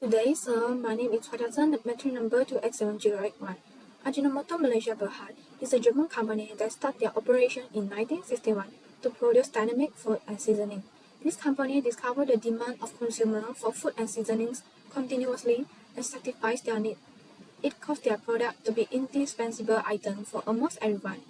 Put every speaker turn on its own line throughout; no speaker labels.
Today, sir, my name is Hadasan, the metric number 2X7081. Ajinomoto Malaysia Berhad is a German company that started their operation in 1961 to produce dynamic food and seasoning. This company discovered the demand of consumers for food and seasonings continuously and satisfies their need. It caused their product to be indispensable item for almost everyone.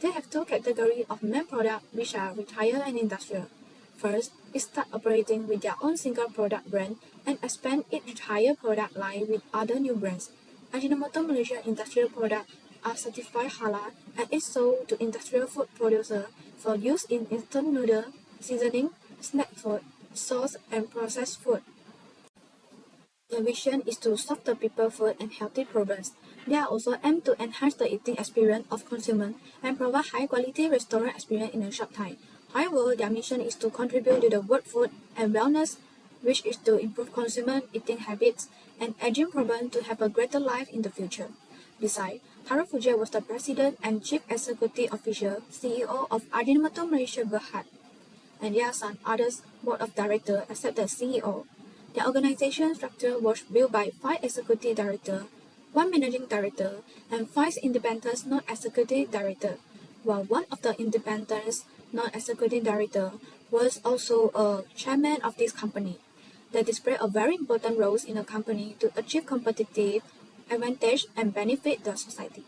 They have two categories of main products which are retail and industrial. First, it started operating with their own single product brand and expand its entire product line with other new brands. Ajinomoto Malaysia industrial products are certified halal and is sold to industrial food producers for use in instant noodle, seasoning, snack food, sauce, and processed food. Their vision is to solve the people food and healthy problems. They are also aimed to enhance the eating experience of consumers and provide high-quality restaurant experience in a short time. However, their mission is to contribute to the world food and wellness, which is to improve consumer eating habits and aging problems to have a greater life in the future. Besides, Taro Fujian was the president and chief executive officer (CEO) of Ajinomoto Malaysia Berhad, and there are some others board of directors except the CEO. The organization structure was built by 5 executive directors, 1 managing director, and 5 independent non-executive directors, while one of the independent non-executive directors was also a chairman of this company. They display a very important role in the company to achieve competitive advantage and benefit the society.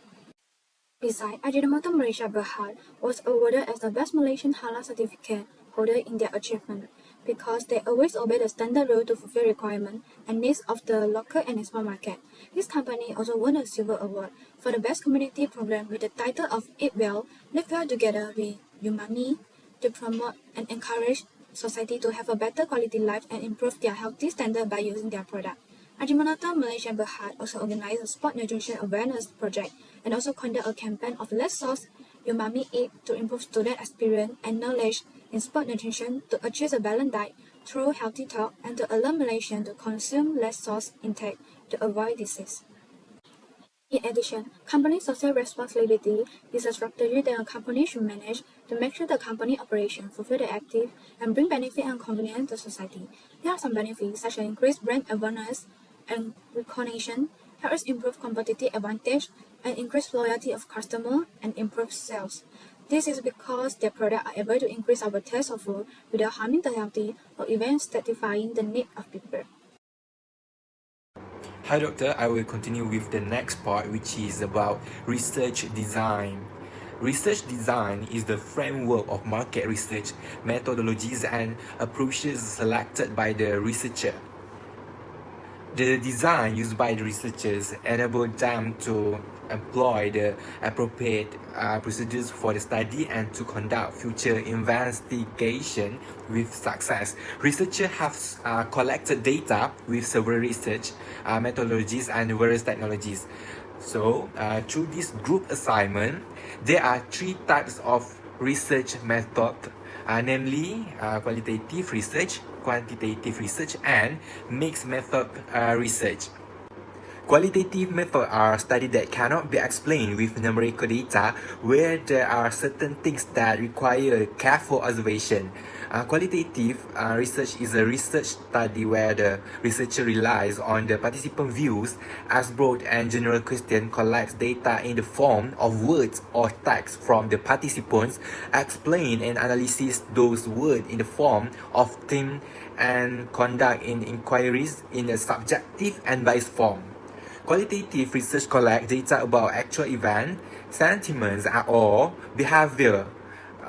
Besides, Ajinomoto Malaysia Berhad was awarded as the best Malaysian halal certificate holder in their achievement because they always obey the standard rule to fulfill requirements and needs of the local and export market. This company also won a silver award for the best community program with the title of Eat Well, Live Well Together with Umami to promote and encourage society to have a better quality life and improve their healthy standard by using their product. Ajinomoto Malaysia Berhad also organized a sport nutrition awareness project and also conduct a campaign of less sauce, umami eat to improve student experience and knowledge in sport nutrition to achieve a balanced diet through healthy talk and to allow Malaysians to consume less sauce intake to avoid disease. In addition, company social responsibility is a strategy that a company should manage to make sure the company operations fulfill the active and bring benefit and convenience to society. There are some benefits such as increased brand awareness and recognition, help us improve competitive advantage, and increase loyalty of customer and improve sales. This is because their products are able to increase our taste of food without harming the healthy or even satisfying the need of people.
Hi Doctor, I will continue with the next part, which is about research design. Research design is the framework of market research methodologies and approaches selected by the researcher. The design used by the researchers enable them to employ the appropriate procedures for the study and to conduct future investigation with success. Researchers have collected data with several research methodologies and various technologies. So, through this group assignment, there are 3 types of research method, namely qualitative research, quantitative research, and mixed method research. Qualitative methods are studies that cannot be explained with numerical data, where there are certain things that require careful observation. Qualitative research is a research study where the researcher relies on the participant views, asks broad and general questions, collects data in the form of words or text from the participants, explain and analyzes those words in the form of theme, and conduct inquiries in a subjective and biased form. Qualitative research collects data about actual events, sentiments, or behavior,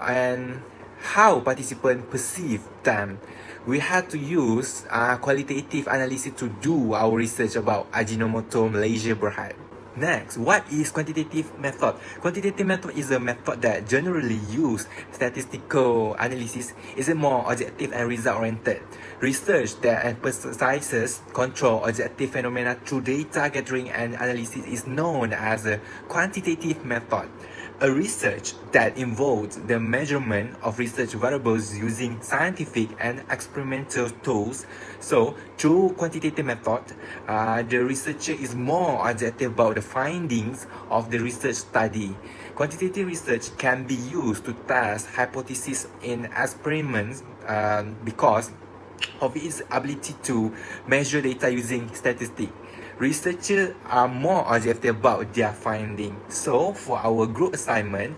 and how participants perceive them. We had to use qualitative analysis to do our research about Ajinomoto Malaysia Berhad. Next, what is quantitative method? Quantitative method is a method that generally uses statistical analysis, is more objective and result-oriented. Research that emphasizes control objective phenomena through data gathering and analysis is known as a quantitative method. A research that involves the measurement of research variables using scientific and experimental tools. So, through quantitative method, the researcher is more objective about the findings of the research study. Quantitative research can be used to test hypotheses in experiments because of its ability to measure data using statistics. Researchers are more objective about their findings. So, for our group assignment,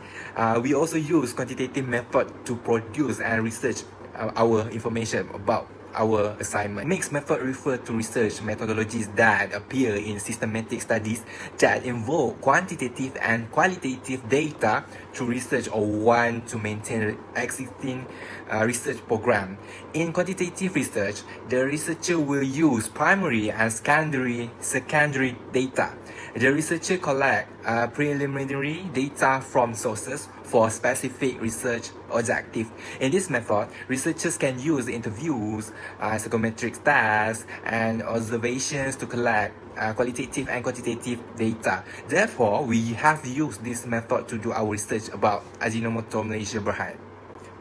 we also use quantitative method to produce and research our information about our assignment. Mixed method refer to research methodologies that appear in systematic studies that involve quantitative and qualitative data to research or want to maintain existing research program. In quantitative research, the researcher will use primary and secondary data. The researcher collect preliminary data from sources for specific research objective. In this method, researchers can use interviews, psychometric tests, and observations to collect qualitative and quantitative data. Therefore, we have used this method to do our research about Ajinomoto Malaysia Berhad.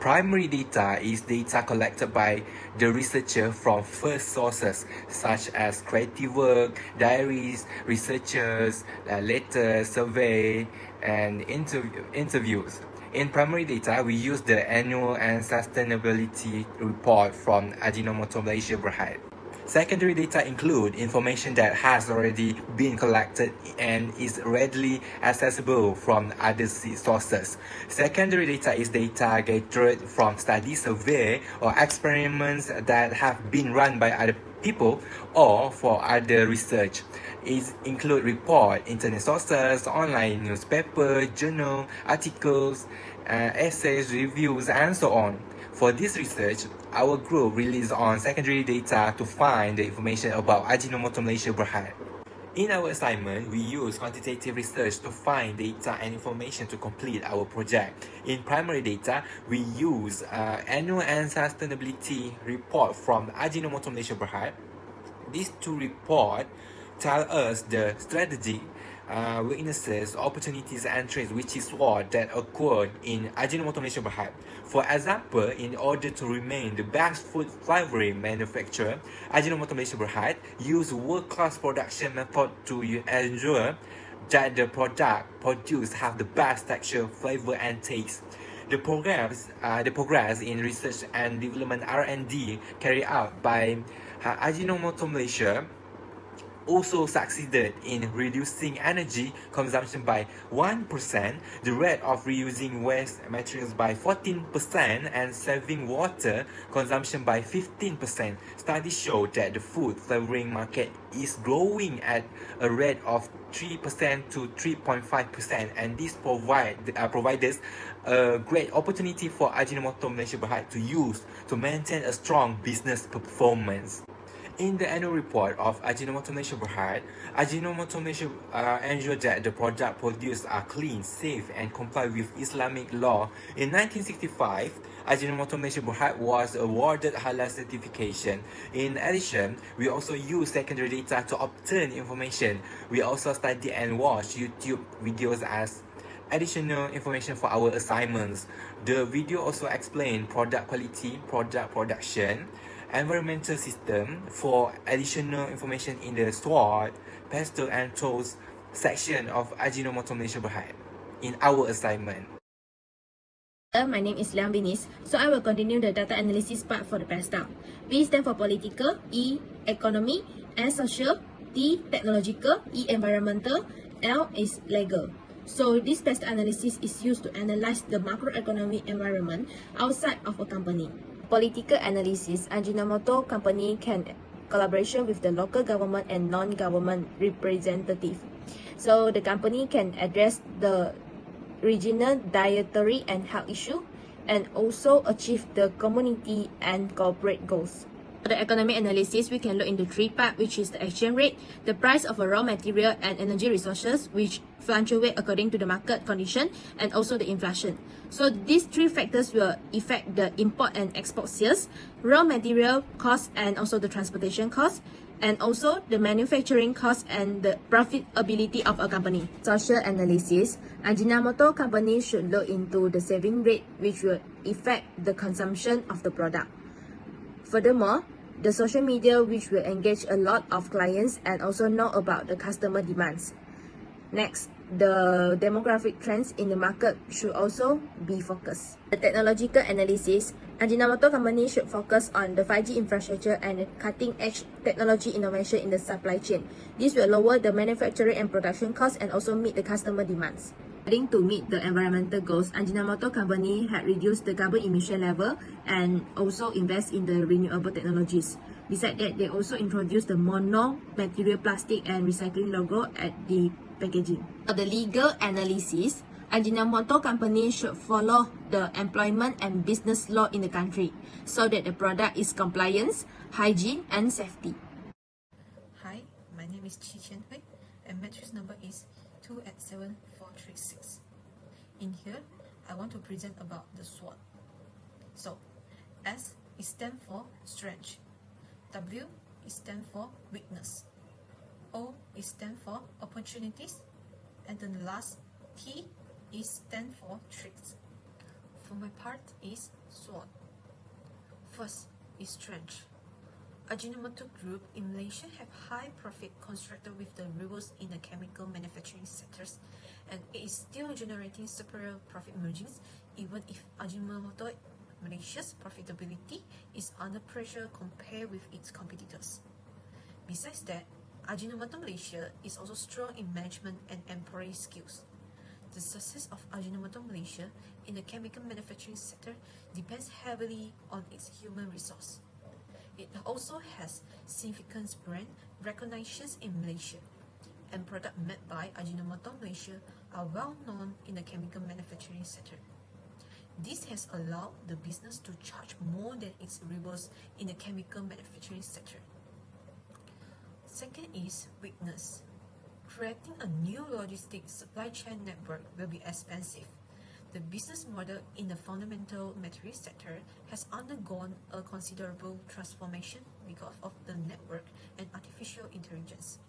Primary data is data collected by the researcher from first sources such as creative work, diaries, researchers, letters, survey, and interviews. In primary data, we use the annual and sustainability report from Ajinomoto Malaysia Berhad. Secondary data include information that has already been collected and is readily accessible from other sources. Secondary data is data gathered from study, survey, or experiments that have been run by other people or for other research. It include report, internet sources, online newspaper, journal, articles, essays, reviews, and so on. For this research, our group relies on secondary data to find the information about Ajinomoto Malaysia Berhad. In our assignment, we use quantitative research to find data and information to complete our project. In primary data, we use annual and sustainability report from Ajinomoto Malaysia Berhad. These two reports tell us the strategy, weaknesses, opportunities, and trends which is what that occurred in Ajinomoto Malaysia Berhad. For example, in order to remain the best food flavoring manufacturer, Ajinomoto Malaysia Berhad use world-class production method to ensure that the product produced have the best texture, flavor, and taste. The progress in research and development (R&D) carried out by Ajinomoto Malaysia also succeeded in reducing energy consumption by 1%, the rate of reusing waste materials by 14%, and saving water consumption by 15%. Studies show that the food flavoring market is growing at a rate of 3% to 3.5%, and this provides a great opportunity for Ajinomoto Malaysia Berhad to use to maintain a strong business performance. In the annual report of Ajinomoto Malaysia Berhad, Ajinomoto Malaysia ensured that the product produced are clean, safe, and comply with Islamic law. In 1965, Ajinomoto Malaysia Berhad was awarded halal certification. In addition, we also use secondary data to obtain information. We also study and watch YouTube videos as additional information for our assignments. The video also explain product quality, product production, environmental system for additional information in the SWOT, pastel, and tools section of Ajinomoto Malaysia Berhad in our assignment.
My name is Liang Binis, so I will continue the data analysis part for the pastel. P stand for political, E economy, S social, T technological, E environmental, L is legal. So this pastel analysis is used to analyze the macroeconomic environment outside of a company. Political analysis, Ajinomoto company can collaboration with the local government and non-government representative. So the company can address the regional dietary and health issue and also achieve the community and corporate goals. For the economic analysis, we can look into three parts, which is the exchange rate, the price of a raw material and energy resources, which fluctuate according to the market condition, and also the inflation. So these three factors will affect the import and export sales, raw material cost, and also the transportation cost, and also the manufacturing cost and the profitability of a company. Social analysis, Ajinomoto company should look into the saving rate, which will affect the consumption of the product. Furthermore, the social media, which will engage a lot of clients and also know about the customer demands. Next, the demographic trends in the market should also be focused. The technological analysis, Ajinomoto company should focus on the 5G infrastructure and cutting-edge technology innovation in the supply chain. This will lower the manufacturing and production costs and also meet the customer demands. To meet the environmental goals, Ajinomoto company had reduced the carbon emission level and also invest in the renewable technologies. Besides that, they also introduced the mono-material plastic and recycling logo at the packaging. For the legal analysis, Ajinomoto company should follow the employment and business law in the country so that the product is compliance, hygiene, and safety.
Hi, my name is Chi Chen Hui and matrix number is 287436. In here, I want to present about the SWOT. So, S is stand for strength, W is stand for weakness, O is stand for opportunities, and then the last T is stand for threats. For my part is SWOT. First is strength. Ajinomoto Group in Malaysia have high profit constructed with the rivals in the chemical manufacturing sectors, and it is still generating superior profit margins even if Ajinomoto Malaysia's profitability is under pressure compared with its competitors. Besides that, Ajinomoto Malaysia is also strong in management and employee skills. The success of Ajinomoto Malaysia in the chemical manufacturing sector depends heavily on its human resource. It also has significant brand recognitions in Malaysia, and products made by Ajinomoto Malaysia are well known in the chemical manufacturing sector. This has allowed the business to charge more than its rivals in the chemical manufacturing sector. Second is weakness. Creating a new logistics supply chain network will be expensive. The business model in the fundamental materials sector has undergone a considerable transformation because of the network and artificial intelligence.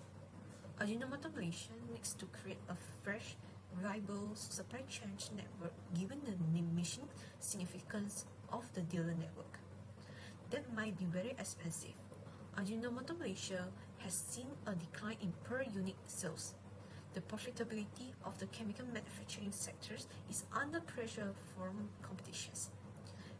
Ajinomoto Malaysia needs to create a fresh, reliable supply chain network given the mission significance of the dealer network. That might be very expensive. Ajinomoto Malaysia has seen a decline in per unit sales. The profitability of the chemical manufacturing sectors is under pressure from competitions,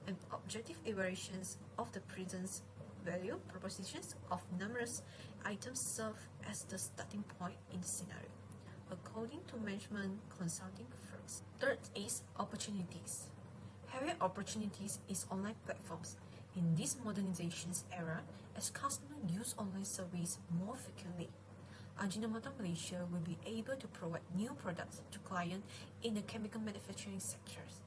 and objective evaluations of the present value propositions of numerous items serve as the starting point in the scenario, according to management consulting firms. Third is opportunities. Having opportunities is online platforms. In this modernizations era, as customers use online service more frequently, Ajinomoto Malaysia will be able to provide new products to clients in the chemical manufacturing sectors.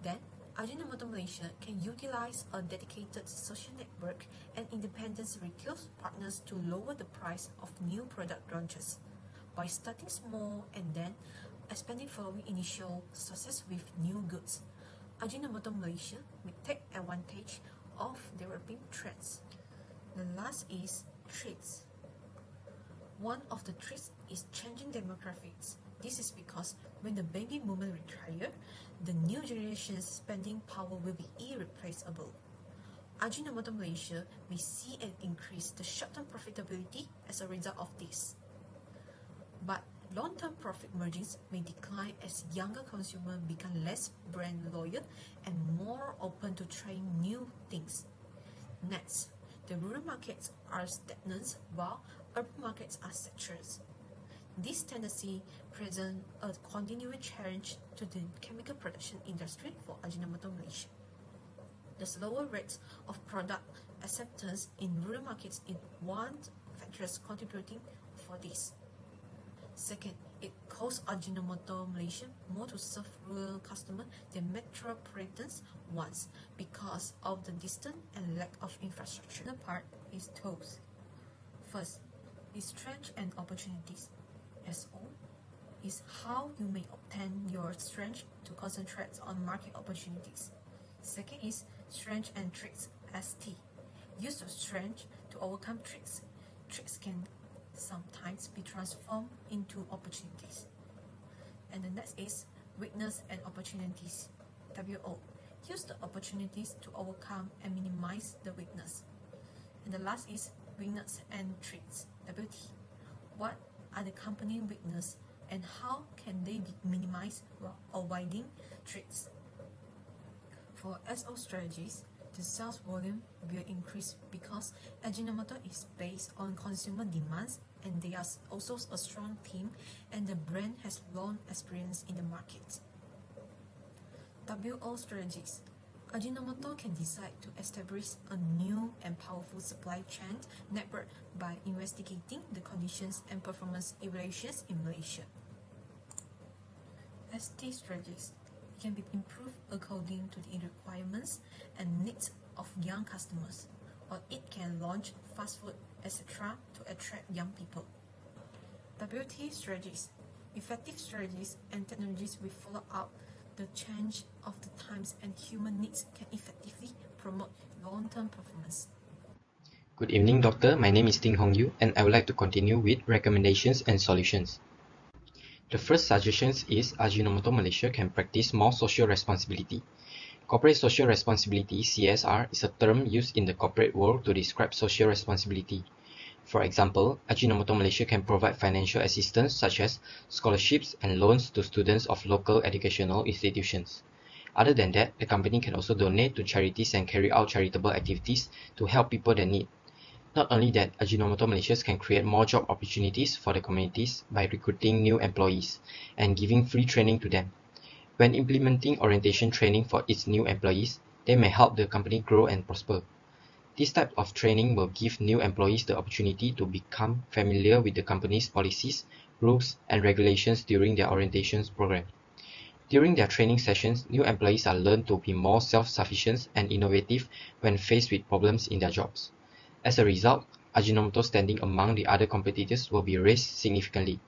Then, Ajinomoto Malaysia can utilize a dedicated social network and independent retail partners to lower the price of new product launches by starting small and then expanding following initial success with new goods. Ajinomoto Malaysia may take advantage of developing trends. The last is threats. One of the threats is changing demographics. This is because when the baby boomers retire, the new generation's spending power will be irreplaceable. Ajinomoto Malaysia may see an increase the short-term profitability as a result of this. But long-term profit margins may decline as younger consumers become less brand loyal and more open to trying new things. Next, the rural markets are stagnant while urban markets are saturated. This tendency presents a continuing challenge to the chemical production industry for Ajinomoto Malaysia. The slower rates of product acceptance in rural markets is one factor contributing for this. Second, it costs Ajinomoto Malaysia more to serve rural customers than metropolitan ones because of the distance and lack of infrastructure. The part is tools. First, is strength and opportunities. SO is how you may obtain your strength to concentrate on market opportunities. Second is strength and tricks. ST. Use your strength to overcome tricks. Tricks can sometimes be transformed into opportunities. And the next is weakness and opportunities. WO. Use the opportunities to overcome and minimize the weakness. And the last is weakness and threats. WT. What are the company weakness and how can they minimize while avoiding threats. For SO strategies, the sales volume will increase because Ajinomoto is based on consumer demands and they are also a strong team and the brand has long experience in the market. WO strategies. Ajinomoto can decide to establish a new and powerful supply chain network by investigating the conditions and performance evaluations in Malaysia. ST strategies can be improved according to the requirements and needs of young customers, or it can launch fast food, etc. to attract young people. WT strategies. Effective strategies and technologies will follow up the change of the times and human needs can effectively promote long-term performance.
Good evening, Doctor. My name is Ting Hong Yu, and I would like to continue with recommendations and solutions. The first suggestion is Ajinomoto Malaysia can practice more social responsibility. Corporate social responsibility (CSR) is a term used in the corporate world to describe social responsibility. For example, Ajinomoto Malaysia can provide financial assistance such as scholarships and loans to students of local educational institutions. Other than that, the company can also donate to charities and carry out charitable activities to help people that need. Not only that, Ajinomoto Malaysia can create more job opportunities for the communities by recruiting new employees and giving free training to them. When implementing orientation training for its new employees, they may help the company grow and prosper. This type of training will give new employees the opportunity to become familiar with the company's policies, rules, and regulations during their orientation program. During their training sessions, new employees are learned to be more self-sufficient and innovative when faced with problems in their jobs. As a result, Ajinomoto's standing among the other competitors will be raised significantly.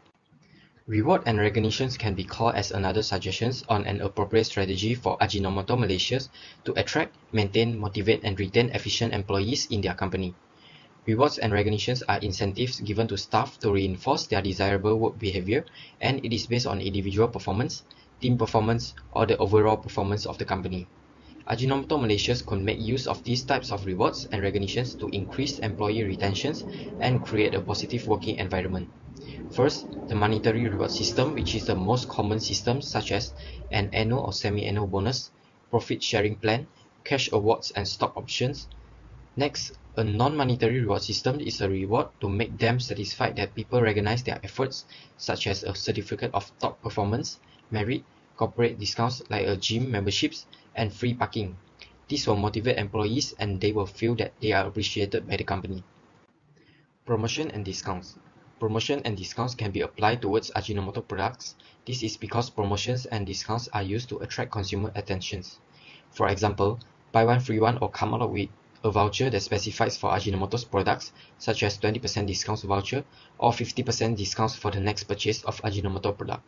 Reward and recognitions can be called as another suggestion on an appropriate strategy for Ajinomoto Malaysia to attract, maintain, motivate, and retain efficient employees in their company. Rewards and recognitions are incentives given to staff to reinforce their desirable work behavior, and it is based on individual performance, team performance, or the overall performance of the company. Ajinomoto Malaysia could make use of these types of rewards and recognitions to increase employee retentions and create a positive working environment. First, the monetary reward system, which is the most common system, such as an annual or semi-annual bonus, profit sharing plan, cash awards, and stock options. Next, a non-monetary reward system is a reward to make them satisfied that people recognize their efforts, such as a certificate of top performance, merit, corporate discounts like a gym memberships, and free parking. This will motivate employees and they will feel that they are appreciated by the company. Promotion and discounts. Promotion and discounts can be applied towards Ajinomoto products. This is because promotions and discounts are used to attract consumer attentions. For example, buy one free one or come out with a voucher that specifies for Ajinomoto's products, such as 20% discount voucher or 50% discounts for the next purchase of Ajinomoto product.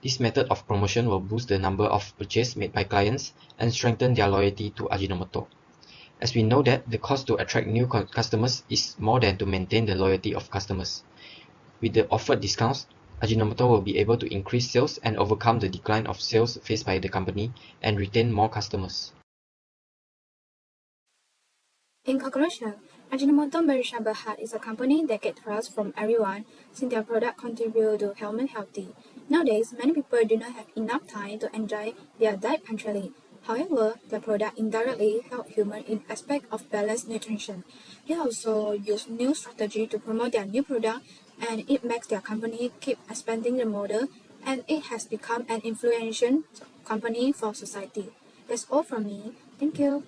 This method of promotion will boost the number of purchases made by clients and strengthen their loyalty to Ajinomoto. As we know that the cost to attract new customers is more than to maintain the loyalty of customers. With the offered discounts, Ajinomoto will be able to increase sales and overcome the decline of sales faced by the company and retain more customers.
In conclusion, Ajinomoto Malaysia Berhad is a company that gets trust from everyone since their product contribute to health and healthy. Nowadays, many people do not have enough time to enjoy their diet punctually. However, their product indirectly help humans in aspect of balanced nutrition. They also use new strategy to promote their new product, and it makes their company keep expanding the model, and it has become an influential company for society. That's all from me. Thank you.